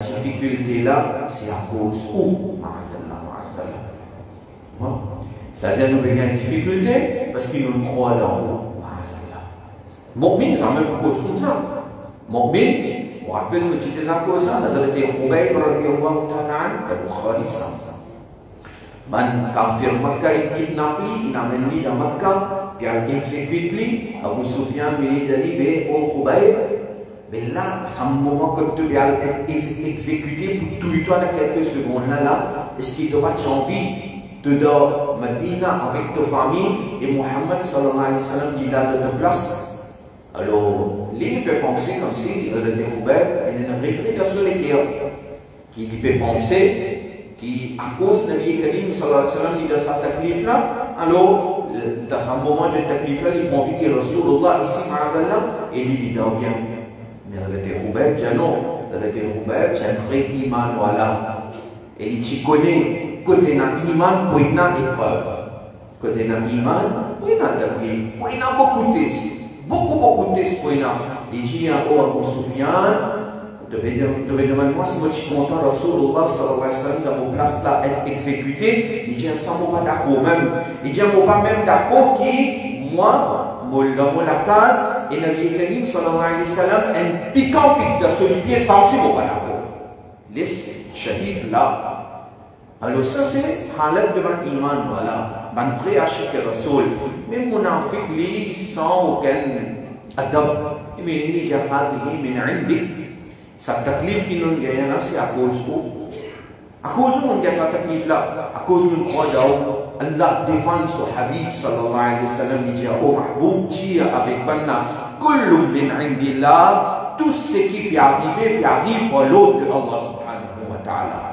difficulté là, c'est à cause où c'est-à-dire nous avons une difficulté parce qu'ils nous croient là où. Mu'min, ça même cause comme ça. Mu'min, on rappelle nous petites causes ça, ça avait été Khubayb radiyallahu ta'ala al-Bukhari ça. Man kafir Makkah il kidnappe lui, il amène lui dans Makkah, puis il exécute lui. Abu Sufyan il dit ben au Khubayb, mais là, c'est un moment que tu vas être exécuté pour tout le temps dans quelques secondes là, est-ce qu'il t'aura envie de dans Medina avec ta famille et Mohammed sallallahu alayhi wa sallam il a de ta place? Alors, l'île peut penser comme si il était couvert, il y a un regret de solitaire qui peut penser qu'à cause de Nabi Karim sallallahu alayhi wa sallam il a sa taklif là, alors dans un moment de taklif là, il prend envie que Rasulullah ici ma'adallah et il dort bien. Mais il était couvert, tiens non, il était couvert, tiens un vrai iman, voilà. Et il t'y connaît. Côté d'un iman, pour une épreuve. Côté d'un iman, pour une taklif, pour une beaucoup de tests. Beaucoup de tests pour une. Il dit à Abu Sufyan, tu devais demander moi si je suis content, Rasulullah sallallahu alayhi wa sallam, dans mon place là, être exécuté. Il dit, ça, moi pas d'accord même. Il dit, moi pas même d'accord qui, moi, la case, et Nabi Karim sallallahu alayhi wa sallam, un piquant pic de solidier, ça aussi, moi pas d'accord. Les shahid là. Alors ça c'est halat de ban iman voilà, ban vrai ashik Rasoul. Même munafiq li sans aucun adab. Mais il dit هذه من عندك. Sa taklif qui nous gagne là c'est à cause où? À cause où on a sa taklif là? À cause nous croit dans Allah défend son Habib sallallahu alayhi wa sallam. Il dit oh mahboub, dis avec banna kullu min indillah. Tout ce qui peut arriver par l'autre de Allah subhanahu wa ta'ala.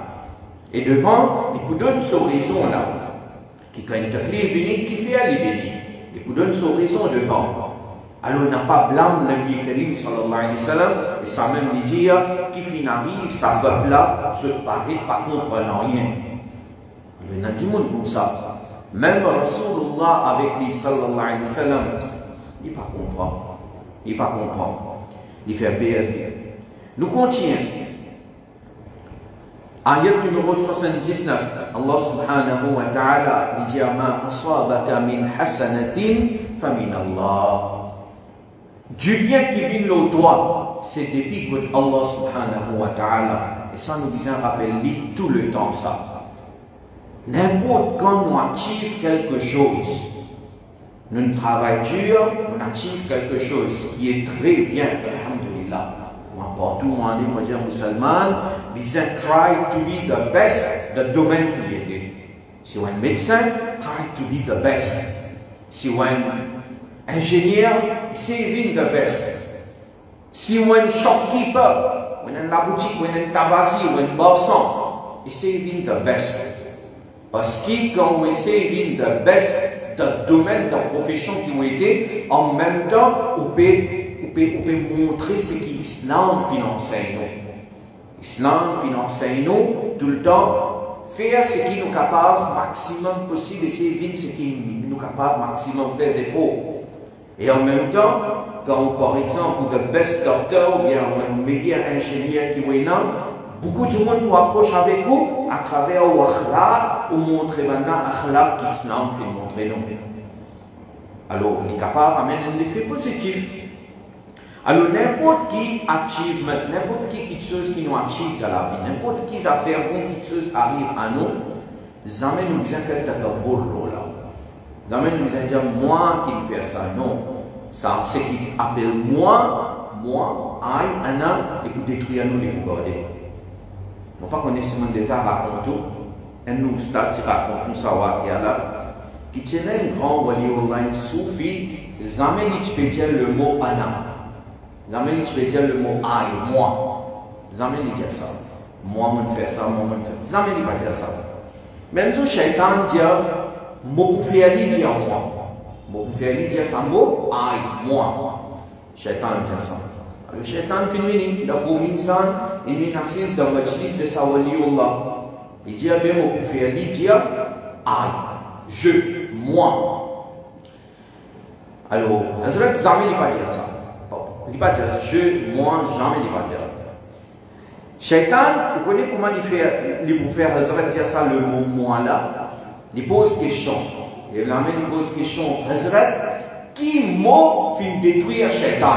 Et devant, il vous donne son raison là, qui quand une taklif vient, qui fait aller venir. Il vous donne son raison devant. Alors on n'a pas blâme Nabi Karim sallallahu alayhi wa sallam, et ça même lui dire, qui finit, ça peuple là, se paraît pas comprenant rien. Il y a du monde comme ça. Même Rasulullah avec lui sallallahu alayhi wa sallam, il ne comprend. Il ne comprend. Il fait bien. Nous continuons. Ayat numéro 79, Allah subhanahu wa ta'ala dit ma asabaka min hasanatin famin Allah. Du bien qui vient au toi, c'est depuis que Allah subhanahu wa ta'ala. Et ça nous vient rappeler tout le temps ça. N'importe quand nous achievons quelque chose, nous travaillons dur, nous achievons quelque chose qui est très bien, alhamdulillah. Partout où on est, moi, musulman, we try to be the best the domaine qui était. Si on est médecin, try to be the best. Si on est ingénieur, say the best. Si on est shopkeeper, on est la boutique, on est tabassier, on est boisson, say the best. Parce que quand on say the best the domaine de profession qui ont été, en même temps, on peut montrer ce qui l'islam finance nous. L'islam finance nous tout le temps. Faire ce qui nous capable maximum possible, essayer de vivre ce qui nous capable maximum faire des efforts. Et en même temps, quand par exemple, the best doctor ou bien un meilleur ingénieur qui est là, beaucoup de monde nous approche avec vous à travers l'akhlaq ou montrer maintenant l'akhlaq qu'islam fait montrer nous. Alors, il est capable d'amener un effet positif. Alors, n'importe qui achievement, n'importe qui quelque chose qui nous achieve dans la vie, n'importe qui affaire bon, quelque chose arrive à nous, jamais nous disons faire takabour là. Jamais nous disons dire moi qui me fais ça. Non. Ça, c'est qui appelle moi, aïe, Anna, et pour détruire nous, les regarder. On ne pas connaître seulement des arts racontent tout. Un nous stade qui raconte nous savoir qu'il y a là. Qui tient un grand wali online soufi, jamais il peut dire le mot Anna. Jamais il peut dire le mot aïe, moi. Jamais il dit ça. Moi, je fais ça, moi, je fais ça. Jamais il va dire ça. Même si le shaitan dit, moi, pour faire lui dire moi. Moi, pour faire lui dire ça, mot aïe, moi. Shaitan dit ça. Le shaitan finit, il a fait une insan, il est assise dans le majlis de sa waliullah. Il dit, bien, moi, pour faire lui dire aïe, je, moi. Alors, Hazrat, jamais il va dire ça. Il ne va pas dire je, moi, jamais il va dire. Shaitan, vous connaissez comment il peut faire Hazrat dire ça le moment là? Il pose question. Il pose question. Hazrat, qui m'a fait détruire Shaitan?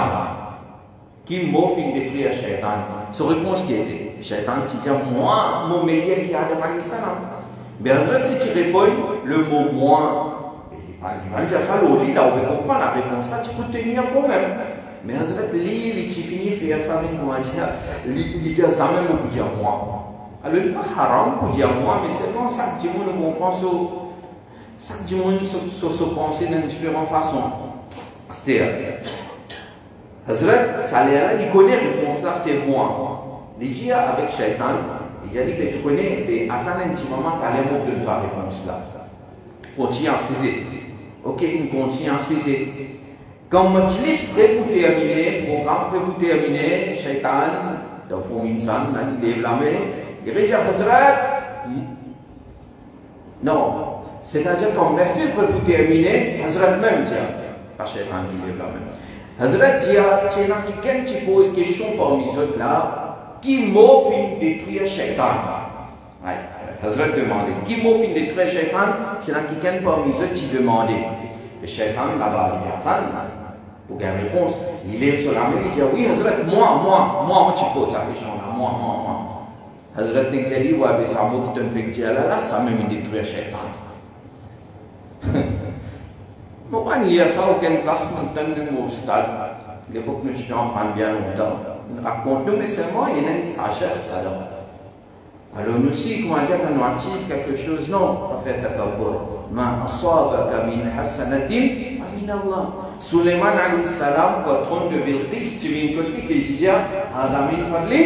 Qui m'a fait détruire Shaitan? Sa réponse qui était Shaitan qui dit moi, mon meilleur qui a demandé ça. Mais Hazrat, si tu réponds le mot moi, il va dire ça, il va comprendre la réponse là, tu peux tenir quand même. Mais Hazrat, il finit faire ça avec moi, il dit ça même pour dire moi. Alors, il n'est pas haram pour dire moi, mais c'est bon, ça que tout le monde comprend, ça que tout le monde se pense de différentes façons. C'est-à-dire, Hazrat, ça il connaît la réponse là, c'est moi. Il dit avec Shaitan, il dit, tu connais, mais attends un petit moment, tu as les mots de la réponse là. Continue à saisir. Ok, on continue à saisir. Quand Majlis prêt pour terminer, programme prêt pour terminer, Shaitan, dans fond insan, il lève la main, il dit Hazrat, non, c'est-à-dire quand Mahfil prêt pour terminer, Hazrat même dit, pas Shaitan qui lève la main. Hazrat dit, tiens, quelqu'un qui pose question parmi les autres là, qui m'a fait détruire Shaitan? Hazrat demandait, qui m'a fait détruire Shaitan? C'est quelqu'un parmi les autres qui demandait. Le Shaitan là-bas, il dit, attends. Pour qu'il y ait une réponse, il lève sur la main, il dit oui, Hazrat, moi, tu poses la question là, moi. Hazrat dit, ouais, mais ça mot qui te fait dire là, ça même détruit Shaitan. Nous pas nier ça, aucune classe, maintenant, au stade. L'époque, nous étudiants prennent bien longtemps. Nous racontons, mais seulement, il y a une sagesse là-dedans. Alors nous aussi, comment dire, quand nous activons quelque chose, non, pas faire takabbur. Ma asabaka min hasanatin, fa min Allah. Suleiman alayhi salam, quand trône de Bilqis, tu viens de dire qu'il dit, Adamin fadli,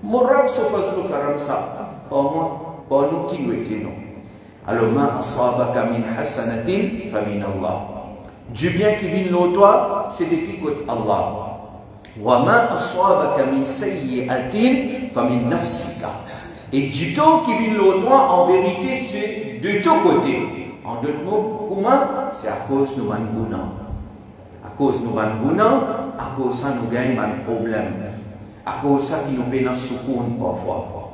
mon Rab se fasse le karam ça. Pas moi, pas nous qui nous étions. Alors, ma asabaka min hasanatin, fa min Allah. Du bien qui vient de toi, c'est depuis Allah. وَمَا أَصْوَابَكَ مِنْ سَيِّئَةٍ فَمِنْ نَفْسِكَ. Et du tout qui vient de toi, en vérité, c'est de tous côtés. En d'autres mots, comment? C'est à cause de nos gounas. À cause de nos gounas, à cause de ça, nous gagnons un problème. À cause de ça, qui nous fait un soukoun parfois.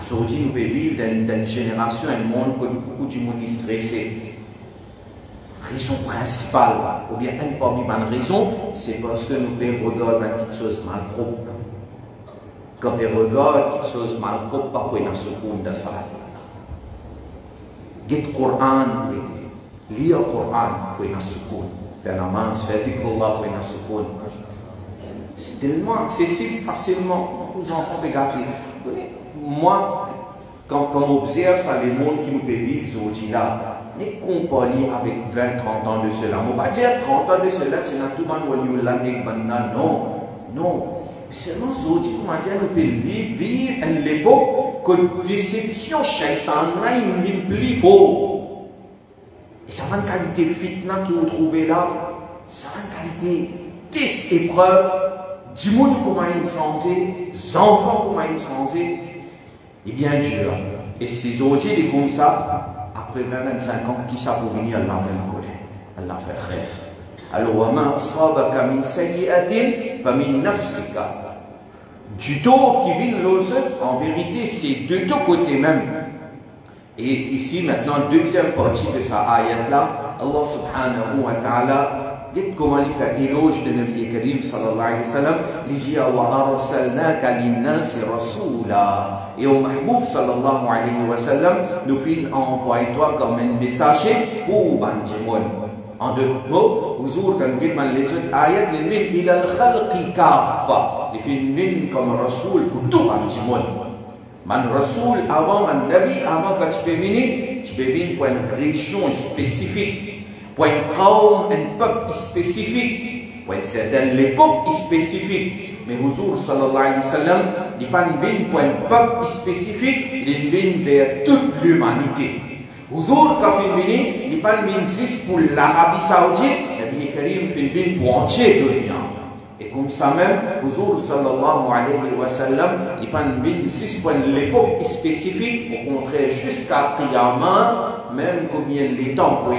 Aujourd'hui, nous vivons dans une génération, un monde où beaucoup de monde est stressé. Raison principale, ou bien une parmi les raisons, c'est parce que nous regardons quelque chose de mal propre. Quand on regarde quelque chose de mal propre, pas pour une seconde de ça. Get le Coran, lire le Coran pour une seconde. Faire la main, faire dhikrullah pour une seconde. C'est tellement accessible facilement aux enfants de gâter. Moi, quand on observe ça, les mondes qui nous vivent aujourd'hui là, les compagnies avec 20-30 ans de cela. On ne va pas dire 30 ans de cela, tu n'as tout le monde, non. Seulement, aujourd'hui, on va dire, nous pouvons vivre à l'époque que déception shaitan là, il vient plus fort. Et ça va une qualité fitna que vous trouvez là, ça va une qualité des épreuves, du monde comment il est censé, des enfants comment il est censé, et bien dur. Et c'est aujourd'hui, il est comme ça. Après 20-25 ans, qui ça pour venir Allah même côté? Allah fait khair. Alors, وَمَا أَصَابَكَ مِنْ سَيِّئَةٍ فَمِنْ نَفْسِكَ. Du dos qui vient l'autre, en vérité, c'est de deux côtés même. Et ici, maintenant, deuxième partie de sa ayat là, Allah subhanahu wa ta'ala, dites comment il fait éloge de Nabi Karim sallallahu alayhi wa sallam, il dit وَأَرْسَلْنَاكَ لِلنَّاسِ رَسُولًا. Et au Mahboub sallallahu alayhi wa sallam, nous filons envoyer toi comme un messager pour Banjimon. En deux mots, vous ouvrez quand vous les autres ayats, les films, il a le khalqi kafa. Les films comme Rasoul pour tout Banjimon. Man Rasoul avant, man Nabi, avant quand tu peux venir pour une région spécifique, pour un qawm, un peuple spécifique, pour une certaine époque spécifique. Mais Huzur sallallahu alayhi wa sallam, il n'est pas venu pour un peuple spécifique, il vient vers toute l'humanité. Huzur, quand il vient, il n'est pas venu juste pour l'Arabie Saoudite, Nabi Karim vient pour entier de l'Union. Et comme ça même, Huzur sallallahu alayhi wa sallam, il n'est pas venu juste pour l'époque spécifique, au contraire, jusqu'à Qiyamah, même combien les temps pour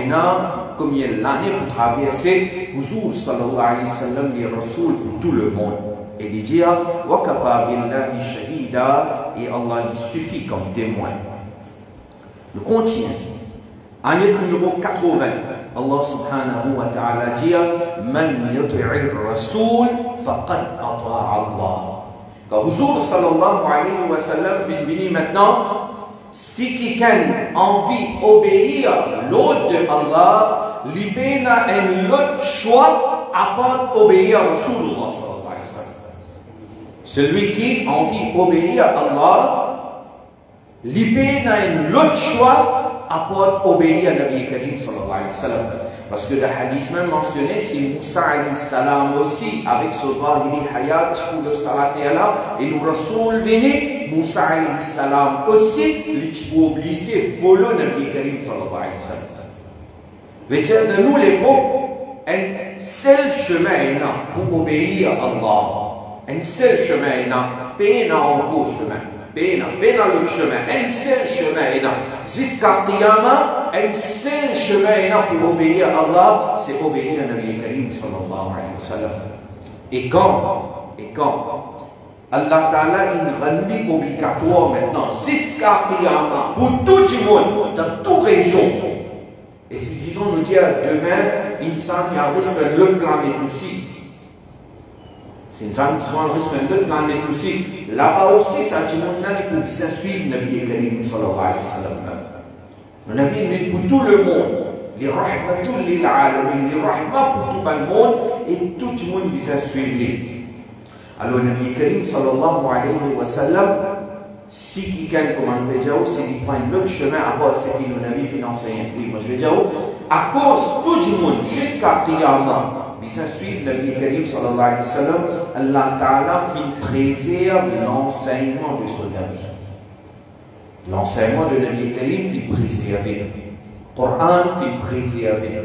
combien l'année pour traverser, Huzur sallallahu alayhi wa sallam, il est Rasoul pour tout le monde. et de dire wa kafa billahi shahida, et Allah lui suffit comme témoin. Nous continuons. Ayat numéro 80. Allah subhanahu wa ta'ala dit man yuti'ir rasoul faqad ata'a Allah. Quand Huzur sallallahu alayhi wa sallam vient maintenant, si quelqu'un a envie d'obéir l'ordre de Allah, il n'a un autre choix à part obéir à Rasulullah sallallahu alayhi wa sallam. Celui qui a envie d'obéir à Allah, il n'a un autre choix à part obéir à Nabi Karim sallallahu alayhi wa sallam. Parce que le hadith même mentionné, c'est Moussa alayhi salam aussi, avec ce Zahiri Hayat, pour le salat et Allah, et nous Rasoul venu, Moussa alayhi salam aussi, les pour obliger, follow Nabi Karim sallallahu alayhi wa sallam. Veut dire, de nous l'époque, un seul chemin pour obéir à Allah. Un seul chemin, pas un autre chemin. Pas le chemin, un seul chemin. Jusqu'à Qiyamah, un seul chemin pour obéir à Allah, c'est obéir à Nabi Karim sallallahu alayhi wa sallam. Et quand Allah Ta'ala une rendue obligatoire maintenant, jusqu'à Qiyamah, pour tout le monde, dans toute région. Et si disons nous dire demain, insan qui a reçu le planète aussi. C'est une femme qui a reçu le planète aussi. Là-bas aussi, ça dit mon ami pour bien suivre Nabi Karim sallallahu alayhi wa sallam. Le Nabi est pour tout le monde. Les rahmatul lil alamin, les rahmat pour tout le monde et tout le monde bien suivre. Alors Nabi Karim sallallahu alayhi wa sallam, si quelqu'un comme un péjao, c'est qu'il prend l'autre chemin à part ce qu'il nous a fait enseigner. Moi je vais dire, à cause tout le monde jusqu'à Qiyamah, bisa suivre Nabi Karim sallallahu alayhi wa sallam, Allah Ta'ala préserve l'enseignement de son Nabi. L'enseignement de Nabi Karim fait préserver. Le Coran fait préserver.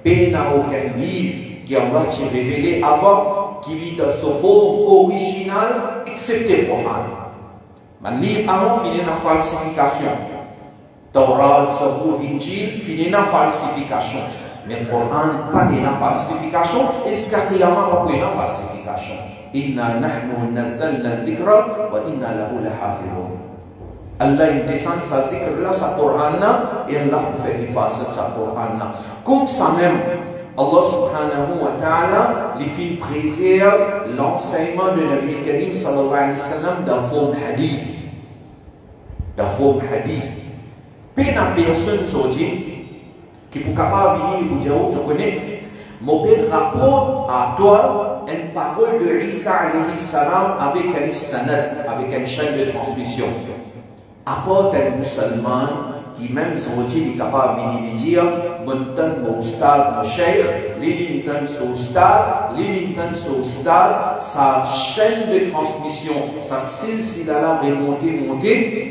Il n'y a aucun livre qui Allah t'a révélé avant qu'il ait dans sa forme originale, excepté le Coran. Le livre avant finit dans la falsification. Taurat, Zabur, Injil finit dans la falsification. Mais le Coran pas dans la falsification, et ce qu'il y a pas dans la falsification. Inna nahnu nazzalna dhikra wa inna lahu lahafizun. Allah descend sa dhikr là, sa Coran là, et Allah fait effacer sa Coran là. Comme ça même, Allah subhanahu wa ta'ala les filles préserve l'enseignement de Nabi Karim sallallahu alayhi wa sallam dans forme hadith. Dans forme hadith. Peu de personnes aujourd'hui qui sont capables de venir et dire, tu connais, mon père rapporte à toi une parole de Isa alayhi salam avec un sanad, avec une chaîne de transmission. Apporte un musulman qui même aujourd'hui est capable de venir et dire, mon ustad, mon cheikh, l'Ilintan son ustad, l'Ilintan son ustad, sa chaîne de transmission, sa silsila là monter,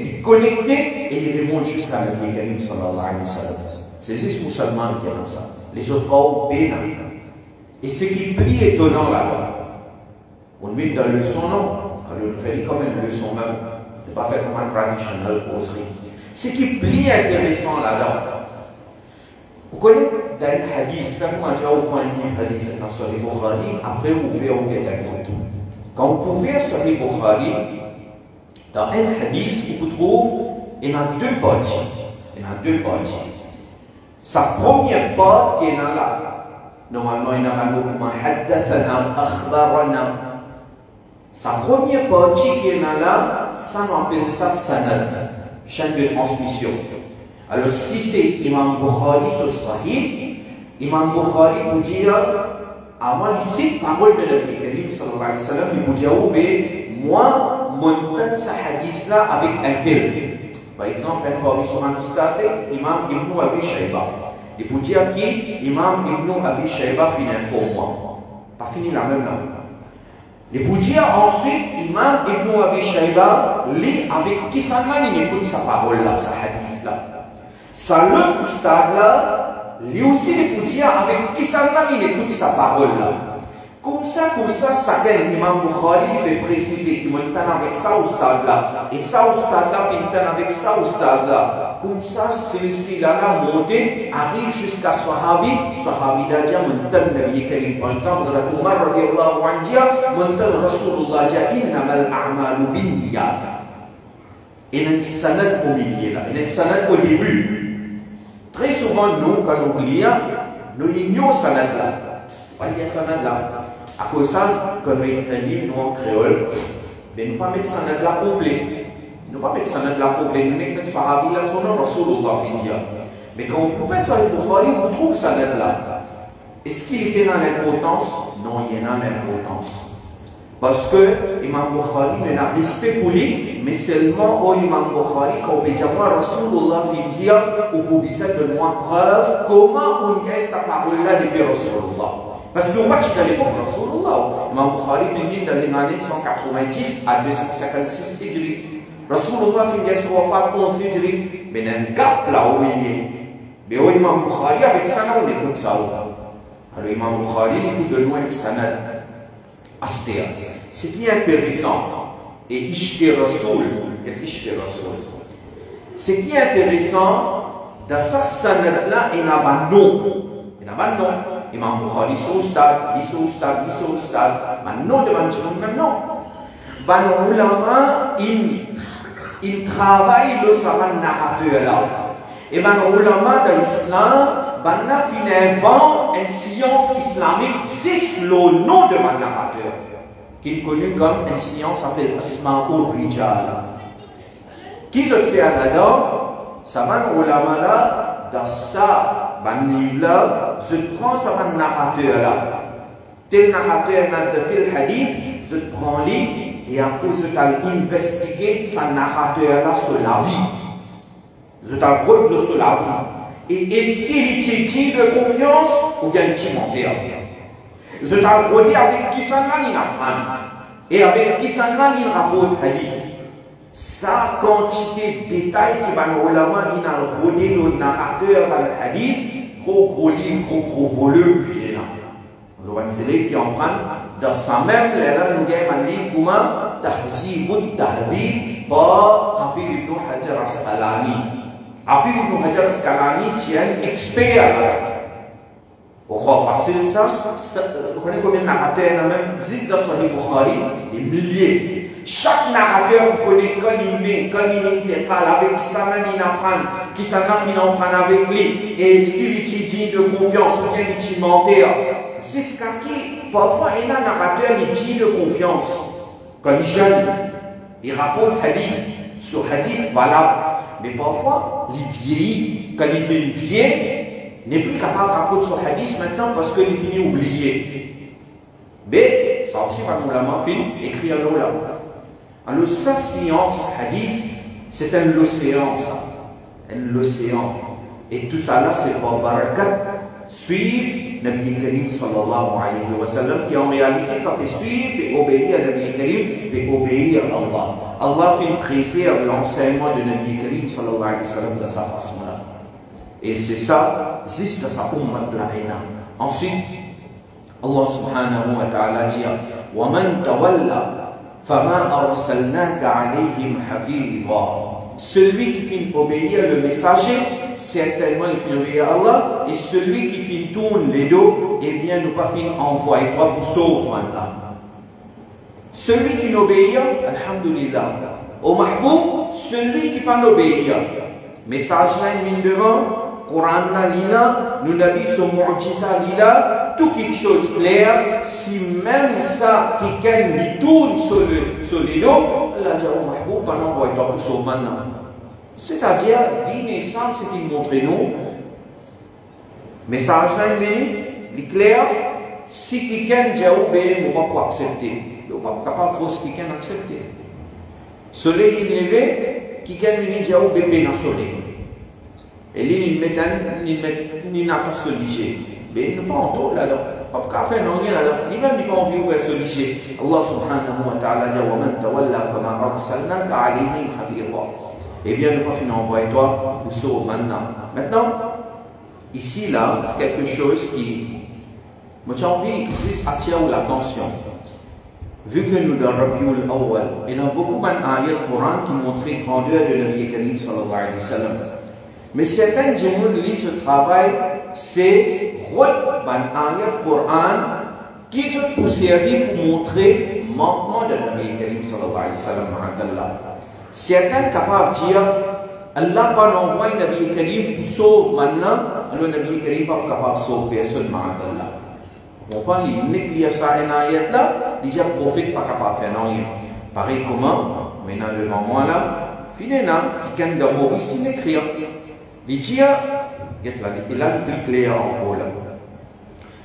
il connecté et il remonte jusqu'à Nabi Karim sallallahu alayhi wa sallam. C'est juste musulman qui a ça. Les autres ont pénal. Et ce qui est plus étonnant là-dedans, on met dans le leçon, non? Alors on fait comme une leçon même. Ce n'est pas fait comme un traditionnel causerie. Ce qui est plus intéressant là-dedans, vous connaissez dans un hadith, faites-moi déjà au point de vue hadith dans Sahih Bukhari, après vous pouvez enquêter un peu. Quand vous pouvez Sahih Bukhari, dans un hadith, vous trouvez, il y a deux parties. Sa première part qui est là, normalement il y a un mot comme haddathana, akhbarana. Sa première partie qui est là, ça on appelle ça sanad, chaîne de transmission. Alors si c'est Imam Bukhari sur Sahih, Imam Bukhari peut dire, avant ici, parole de Nabi Karim sallallahu alayhi wa sallam, il peut dire, oh ben, moi, mon temps ce hadith là avec un tel. Par exemple, un parmi sur un ustad, Imam Ibn Abi Shayba. Il peut dire qui Imam Ibn Abi Shayba finit pour moi. Pas fini la même là. Il peut dire ensuite, Imam Ibn Abi Shayba lit avec qui ça il écoute sa parole là, sa hadith là. Ça le ustad là, lui aussi il peut dire avec qui ça il écoute sa parole là. Comme ça, chacun, Imam Bukhari, il peut préciser qu'il m'entend avec ça ustad là, et ça ustad là, il m'entend avec ça ustad là. comme ça, silsila monté, arrive jusqu'à Sahabi. Sahabi d'aja mentan Nabi Karim. Par exemple, Umar radhiyallahu anhu mentan Rasulullah ja innamal a'malu binniyat. Il y a une sanad au milieu là, il y a une sanad au début. Très souvent, nous, quand nous lisons, nous ignorons sanad là. Pas il y a sanad là. À cause de ça, quand nous écrivons nous en créole, mais nous ne pas mettre sanad là complet. Nous ne pas mettre sanad là complet. Nous mettons Sahabi là son nom, Rasulullah findia. Mais quand on pouvait sur le Bukhari, on trouve sanad là. Est-ce qu'il était dans l'importance? Non, il est dans l'importance. Parce que Imam Bukhari n'a respect pour lui, mais seulement au Imam Bukhari, quand on dit moi Rasulullah findia, ou pour dire de moi preuve comment on gagne sa parole là depuis Rasulullah. Parce que on va checker l'époque Rasulullah. Imam Bukhari finit dans les années 190 à 256 Hijri. Rasulullah finit sur Wafat 11 Hijri. Mais il y a un gap là au milieu. Mais au Imam Bukhari, avec ça, on écoute ça. Alors Imam Bukhari, il écoute de loin le sanad. Astéa. Ce qui est intéressant, et Ishti Rasoul, ce qui est intéressant, dans sa sanad là, il n'a pas non. Il n'a pas non. Imam Bukhari, il est ustad. Mais non, de non. Ben, ulama, il travaille le saman narrateur là. Et ben, ulama de l'islam, ben, il invente une science islamique, c'est le nom de mon narrateur, qui est connu comme une science appelée Asma'ul Rijal. Qui se fait à là-dedans, saman ulama là, dans ça, ben, livre là, je prends saman narrateur là. Tel narrateur de tel hadith, je prends lui. Et après, je t'ai investigué sa narrateur là sur la vie. Je t'ai retenu sur la vie. Et est-ce qu'il est digne de confiance ou bien il est menteur? Je t'ai retenu avec qui ça n'a ni apprendre. Et avec qui ça n'a ni rapporte hadith. Sa quantité de détails qui va nous ulama, il a retenu le narrateur dans le hadith, gros livre, gros volume, finalement. Le Wanzele qui en prend dans sa même lettre, nous avons un livre comme Tahzib al-Tahdhib par Hafid ibn Hajar al-Asqalani. Hafid ibn Hajar al-Asqalani tient un expert. On va facile ça. Vous connaissez combien de narrateurs même 10 dans Sahih Bukhari? Des milliers. Chaque narrateur connaît quand il parle avec qui ça il apprend, qui ça il apprend avec lui. Et est-ce qu'il est digne de confiance ou bien il est menteur? C'est ce qui, parfois, il y a un narrateur qui est digne de confiance. Quand il est jeune, il raconte hadith sur hadith valable. Mais parfois, il vieillit. Quand il fait vieillir, il n'est plus capable de raconter sur hadith maintenant parce qu'il finit oublié. Mais, ça aussi, Mamoulama fait écrit à l'Ola. Alors, sa science hadith, c'est l'océan, ça. L'océan. Et tout ça là, c'est par barakat. Suivre Nabi Karim sallallahu alayhi wa sallam, qui en réalité, quand il suit et obéit à Nabi Karim, et obéit à Allah. Allah fait préserve l'enseignement de Nabi Karim sallallahu alayhi wa sallam de sa façon-là. Et c'est ça, juste dans sa ummat la haina. Ensuite, Allah subhanahu wa ta'ala dit وَمَنْ تَوَلَّى فَمَا أَرْسَلْنَاكَ عَلَيْهِمْ حَفِيظًا. Celui qui finit obéir le messager, certainement il finit obéir à Allah, et celui qui finit tourne les dos, eh bien nous pas finir envoyer toi pour sauver là. Celui qui n'obéit, alhamdulillah. Au mahboub, celui qui pas obéir. Message là, il devant, Coran là, lila, nous n'avons ce mu'jiza lila, tout quelque chose clair, si même ça, quelqu'un lui tourne sur les dos, Allah dit au mahboub, pas n'envoyer toi pour sauver maintenant. C'est-à-dire, dîner ça, c'est qu'il montre nous. Message là, il est clair. Si quelqu'un dit obéir, il ne va pas accepter. Il ne va pas capable de forcer quelqu'un d'accepter. Soleil il levé, quelqu'un lui dit obéir dans le soleil. Et lui, il met une attention soligée. Mais il n'est pas en tout là-dedans. Pas de faire non là-dedans. Ni même il n'a pas envie de faire soligé. Allah subhanahu wa ta'ala dit وَمَنْ تَوَلَّى فَمَا أَرْسَلْنَاكَ عَلَيْهِمْ حَفِيظًا. Eh bien, ne pas finir envoyer toi pour sauver maintenant. Maintenant, ici, là, quelque chose qui. Moi, j'ai envie juste attirer l'attention. Vu que nous, dans Rabiul Awwal, il y a beaucoup d'ayats du Coran qui montrent la grandeur de Nabi Karim sallallahu alayhi wa sallam. Mais certains gens lisent ce travail, c'est un ayat Coran qui se pour servir pour montrer le manquement de Nabi Karim sallallahu alayhi wa sallam. Certains capables de dire Allah pas envoyé Nabi Karim pour sauver maintenant, alors Nabi Karim pas capable de sauver personne ma'adallah. On prend les négligés ça en ayat là, il dit le prophète pas capable de faire rien. Pareil comment, maintenant devant moi là, finalement, quelqu'un de Maurice il écrit. Il dit, il a le plus clair encore là.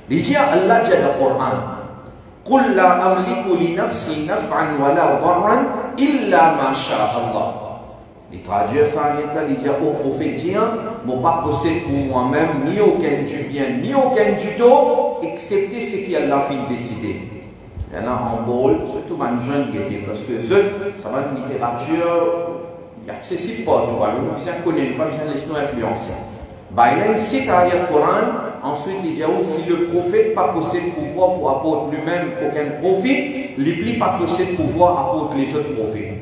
Il dit, Allah dit dans le Coran, قُلْ لَا أَمْلِكُ لِنَفْسِي نَفْعًا وَلَا ضَرًّا إِلَّا مَا شَاءَ اللَّهُ. Il traduit ça, il dit au prophète, je ne pas posséder pour moi-même ni aucun du bien, ni aucun du tort, excepté ce qu'Allah a décidé. Il y en a en bol, surtout les jeunes qui étaient, parce que ça va une littérature. Il est accessible pas, tu vois, nous besoin de connaître, pas besoin de laisser nous influencer. Bah, il a une cite à le Coran, ensuite il dit si le prophète pas possède pouvoir pour apporter lui-même aucun profit, il pas possède pouvoir apporter les autres prophètes.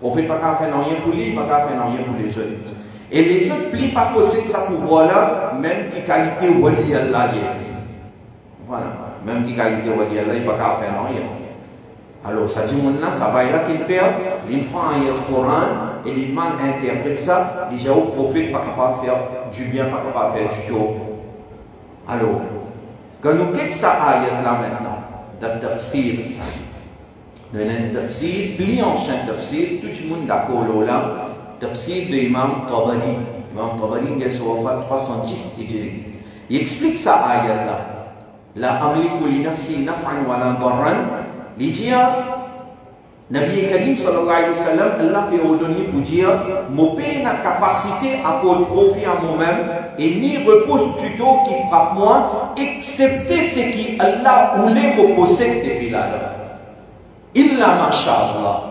Le prophète pas qu'à faire rien pour lui, pas qu'à faire rien pour les autres. Et les autres plis pas possède ce pouvoir-là, même qui qualité wali Allah. Voilà, même qui qualité wali Allah, il pas qu'à faire rien. Alors, ça dit, ça va là qu'il fait, il prend le Coran et il mal interprète ça, il dit au prophète pas capable de faire du bien, pas capable de faire du tort. Alors, quand nous quittons ça ayat là maintenant, dans le tafsir, dans le tafsir, pli en chaîne tafsir, tout le monde d'accord là, tafsir de Imam Tabari. Imam Tabari, il est sur 310 hijri. Il explique ça ayat là. La amliku li nafsi naf'an wa la darran. Il dit, Nabi Karim sallallahu alayhi wa sallam, Allah peut ordonner pour dire, mon père n'a capacité à pour profit à moi-même et ni repose du tout qui frappe moi, excepté ce qui Allah voulait me posséder depuis là. Illa masha'Allah.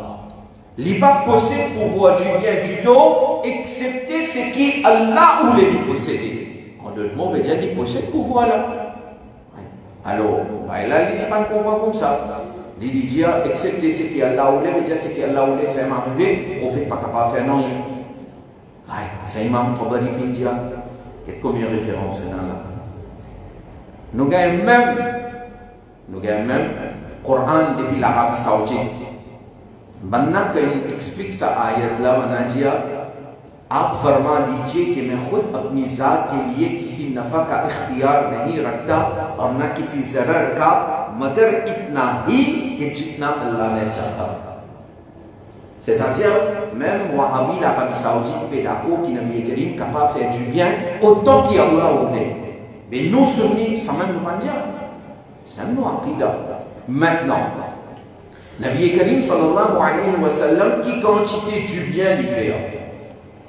Il n'a pas possédé pouvoir du bien du tout, excepté ce qui Allah voulait lui posséder. En d'autres mots, on veut dire qu'il possède pouvoir là. Alors, là, il n'est pas qu'on voit comme ça. Il dit, excepté ce qui Allah voulait, mais ce qui Allah voulait, c'est arrivé, le prophète n'est pas capable de faire non. C'est Imam Tabari qui dit, combien de références là. Nous gagnons même le Coran depuis l'Arabie Saoudite. Maintenant qu'il explique ça ayat là, on a dit, आप फरमा लीजिए कि मैं खुद अपनी ज़ात के लिए किसी नफ़ा का इख्तियार नहीं रखता और न किसी ज़रर का मगर इतना ही कि जितना अल्लाह ने चाहा. C'est-à-dire, même Wahhabi, l'Arabie Saoudite, est d'accord qu'il Nabi Karim capable de faire du bien autant qu'Allah voulait. Mais nous sunnis, ça même nous va dire. C'est un nous aqida. Maintenant, Nabi Karim sallallahu alayhi wa sallam, qui quantité du bien lui fait.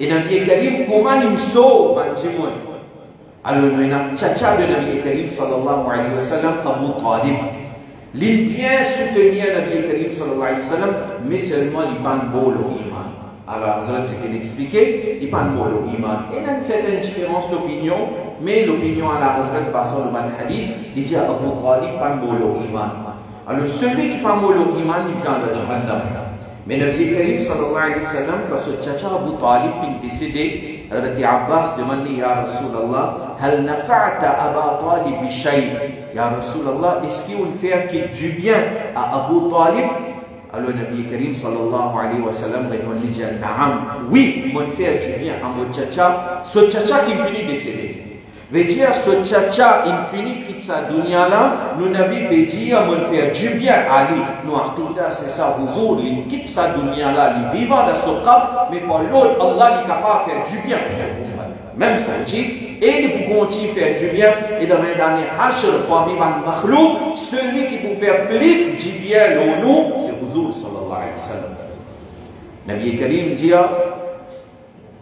Et Nabi Karim, comment il sauve Manjimoun? Alors, il y a un tchatcha de Nabi Karim sallallahu alayhi wa sallam, Abu Talib. Il bien soutenir Nabi Karim sallallahu alayhi wa sallam, mais seulement il pas de bol au iman. Alors, c'est ce qu'il expliquait, il pas de bol au iman. Il y a une certaine différence d'opinion, mais l'opinion à la Hazrat Basar le hadith, il dit à Abu Talib, pas de bol au iman. Alors, celui qui pas de bol au iman, il vient de Jahannam. Mais Nabi Karim sallallahu alayhi wa sallam, quand ce tchatcha Abu Talib est décédé, Hazrat Abbas demande Ya Rasulallah, Hal nafa'ata Aba Talib bi shay? Ya Rasulallah, est-ce qu'on fait du bien à Abu Talib? Alors Nabi Karim sallallahu alayhi wa sallam répondit Na'am, oui, on fait du bien à mon tchatcha, ce tchatcha qui finit décédé. Veut dire ce tchatcha infini qui sa dunya là, nous Nabi peut dire on fait du bien à lui. Nous aqida c'est ça, huzur, il quitte sa dunya là, il vivant dans ce cap, mais pour l'autre, Allah est capable de faire du bien pour ce monde. Même sorti, et il peut continuer à faire du bien, et dans les hashr, parmi les makhlouk, celui qui peut faire plus du bien au nous, c'est huzur sallallahu alayhi wa sallam. Nabi Karim dit,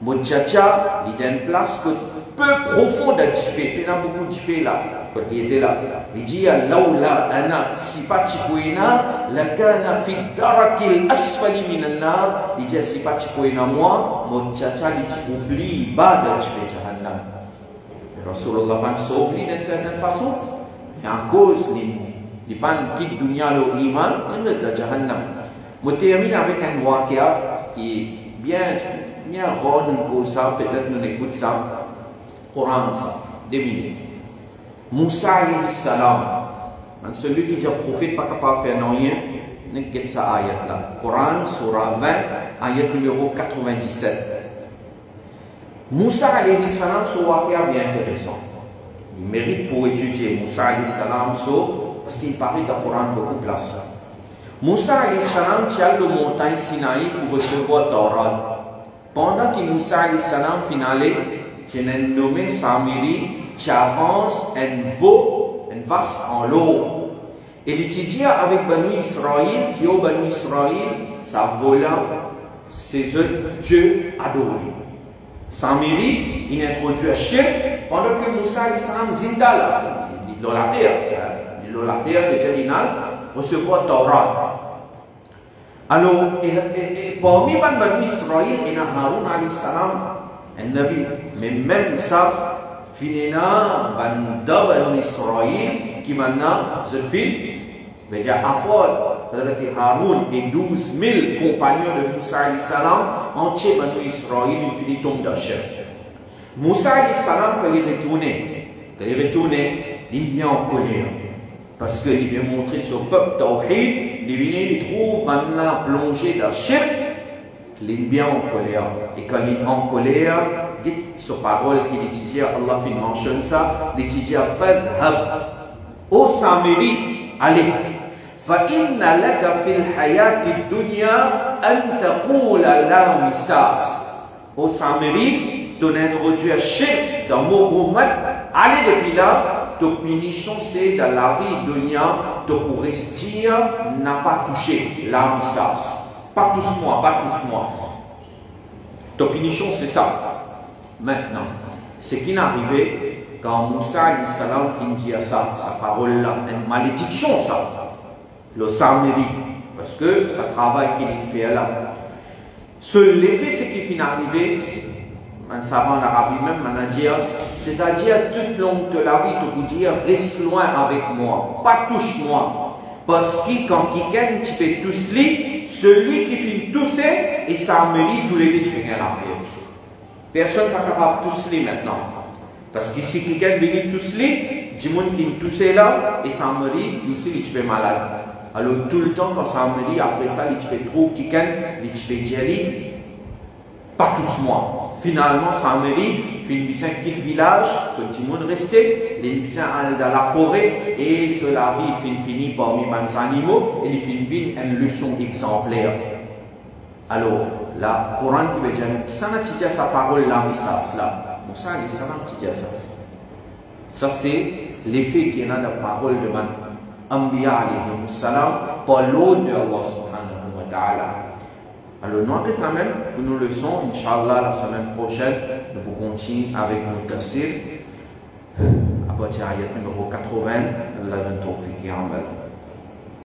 mon tchatcha, il a une place que peu profond d'actifé, il y a beaucoup de là, quand il était là. Il dit, Laula ana, si pas Chipoina, la kana fi darakil asfali minanar. Il dit, si pas Chipoina, moi, mon tchatcha, il oublie, bas d'actifé Jahannam. Rasulullah m'a sauvé d'une certaine façon, et en cause, il pas quitte dunya le iman, il reste dans Jahannam. Je termine avec un waqia qui bien rare nous ça, peut-être nous écoute ça, Coran ça, 2 minutes. Moussa alayhi salam, celui qui dit prophète pas capable de faire rien, ne quitte ça ayat là. Coran, surah 20, ayat numéro 97. Moussa alayhi salam, c'est un bien intéressant. Il mérite pour étudier Moussa alayhi salam parce qu'il paraît dans le Coran beaucoup de place. Moussa alayhi salam tient le montagne Sinaï pour recevoir Torah. Pendant que Moussa alayhi salam finalé, il est nommé Samiri, qui avance un vase en l'eau. Et il étudie avec Banu Israël, qui au Banu Israël, ça vola ses dieux adorés. Samiri, il introduit un shirk pendant que Moussa alayhi salam zindala, l'idolâtre, le général, recevoir Torah. Alors, et parmi Banu Israël, il y a Haroun alayhi salam, un nabi, mais même ça, finina Banu Israël, qui maintenant, cette fille, veut dire apôtre, c'est-à-dire Haroun et 12 000 compagnons de Moussa alayhi salam, entier Banu Israël, une fille tombe dans le chef. Moussa alayhi salam, quand il est retourné, il vient en colère. Parce qu'il vient montrer ce peuple tawhid, il trouve maintenant plongé dans le shirk, il vient en colère. Et quand il est en colère, dites ce parole qu'il étudie, Allah fait mentionne ça, il étudie Fadhab, au Samiri, allez. فإن لك في الحياة الدنيا أن تقول لا مساس. Au Samiri, tu introduis un shirk dans Muhammad, allez depuis là, ta punition c'est dans la vie dunya, tu pourrais dire n'a pas touché la misas. Pas tous moi, pas tous moi. Ta punition c'est ça. Maintenant, ce qui est arrivé quand Moussa alayhi salam finit dire ça, sa parole là, une malédiction ça. Le Samiri, parce que ça travail qu'il fait là. L'effet, c'est qu'il finit arrivé, un savant en arabe même, c'est-à-dire toute longue de la vie, tu peux dire reste loin avec moi, pas touche-moi. Parce que quand quelqu'un tu peux tousser, celui qui finit tousser, et Samiri, tous les deux, tu peux rien faire. Personne n'est pas capable de tousser maintenant. Parce que si quelqu'un vient tousser, du monde qui tousse là, et Samiri, lui aussi, il est malade. Alors tout le temps quand ça me dit, après ça, il peut trouver quelqu'un, il peut dire, pas tous moi. Finalement, ça me dit, il fait un petit village, que tout le monde restait, il est dans la forêt, et cela vie finit parmi les animaux, et il finit une leçon exemplaire. Alors, la Coran qui veut dire, ça n'a pas dit sa parole là, mais ça, Moussa alayhi salam qui dit ça. Ça, c'est l'effet qu'il y a dans la parole de man. Anbiya alayhi salam par l'ordre de Allah subhanahu wa ta'ala. Alors nous arrêtons quand même pour nos leçons, Inch'Allah la semaine prochaine, nous pourrons continuer avec notre tafsir à partir de l'ayat numéro 80, Allah donne tawfiq et amal.